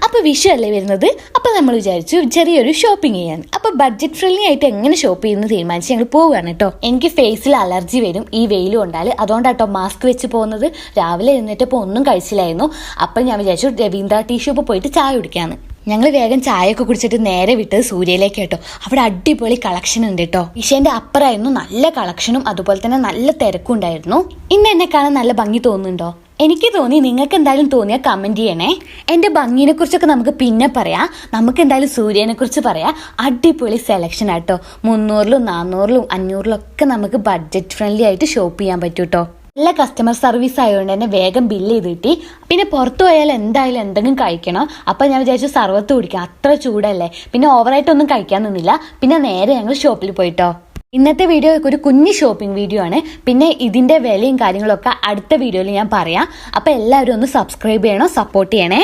അപ്പോൾ വിഷു അല്ലേ വരുന്നത്. അപ്പോൾ നമ്മൾ വിചാരിച്ചു ചെറിയൊരു ഷോപ്പിംഗ് ചെയ്യാൻ. അപ്പോൾ ബഡ്ജറ്റ് ഫ്രണ്ട്ലി ആയിട്ട് എങ്ങനെ ഷോപ്പ് ചെയ്യുന്നത് തീരുമാനിച്ച് ഞങ്ങൾ പോവുകയാണ് കേട്ടോ. എനിക്ക് ഫേസിൽ അലർജി വരും ഈ വെയിൽ കൊണ്ടാൽ, അതുകൊണ്ടാട്ടോ മാസ്ക് വെച്ച് പോകുന്നത്. രാവിലെ എഴുന്നേറ്റപ്പോൾ ഒന്നും കഴിച്ചില്ലായിരുന്നു. അപ്പോൾ ഞാൻ വിചാരിച്ചു രവീന്ദ്ര ടീ ഷോപ്പ് പോയിട്ട് ചായ കുടിക്കാന്ന്. ഞങ്ങൾ വേഗം ചായയൊക്കെ കുടിച്ചിട്ട് നേരെ വിട്ടത് സൂര്യയിലേക്ക് കേട്ടോ. അവിടെ അടിപൊളി കളക്ഷൻ ഉണ്ട് കേട്ടോ. ഈശേന്റെ അപ്പുറമായിരുന്നു നല്ല കളക്ഷനും അതുപോലെ തന്നെ നല്ല തിരക്കും ഉണ്ടായിരുന്നു. ഇന്ന് എന്നെ കാണാൻ നല്ല ഭംഗി തോന്നുന്നുണ്ടോ? എനിക്ക് തോന്നി. നിങ്ങൾക്ക് എന്തായാലും തോന്നിയാൽ കമന്റ് ചെയ്യണേ. എന്റെ ഭംഗിനെ കുറിച്ചൊക്കെ നമുക്ക് പിന്നെ പറയാം. നമുക്ക് എന്തായാലും സൂര്യനെ കുറിച്ച് പറയാം. അടിപൊളി സെലക്ഷൻ ആട്ടോ. 300-ലും 400-ലും 500-ലും ഒക്കെ നമുക്ക് ബഡ്ജറ്റ് ഫ്രണ്ട്ലി ആയിട്ട് ഷോപ്പ് ചെയ്യാൻ പറ്റും കേട്ടോ. നല്ല കസ്റ്റമർ സർവീസ് ആയതുകൊണ്ട് തന്നെ വേഗം ബില്ല് ചെയ്ത് കിട്ടി. പിന്നെ പുറത്തു പോയാൽ എന്തായാലും എന്തെങ്കിലും കഴിക്കണം. അപ്പം ഞാൻ വിചാരിച്ചു സർവത്ത് കുടിക്കാം, അത്ര ചൂടല്ലേ. പിന്നെ ഓവറായിട്ടൊന്നും കഴിക്കാൻ നിന്നില്ല. പിന്നെ നേരെ ഞങ്ങൾ ഷോപ്പിൽ പോയിട്ടോ. ഇന്നത്തെ വീഡിയോ ഒരു കുഞ്ഞു ഷോപ്പിംഗ് വീഡിയോ ആണ്. പിന്നെ ഇതിന്റെ വിലയും കാര്യങ്ങളൊക്കെ അടുത്ത വീഡിയോയിൽ ഞാൻ പറയാം. അപ്പം എല്ലാവരും ഒന്ന് സബ്സ്ക്രൈബ് ചെയ്യണം, സപ്പോർട്ട് ചെയ്യണേ.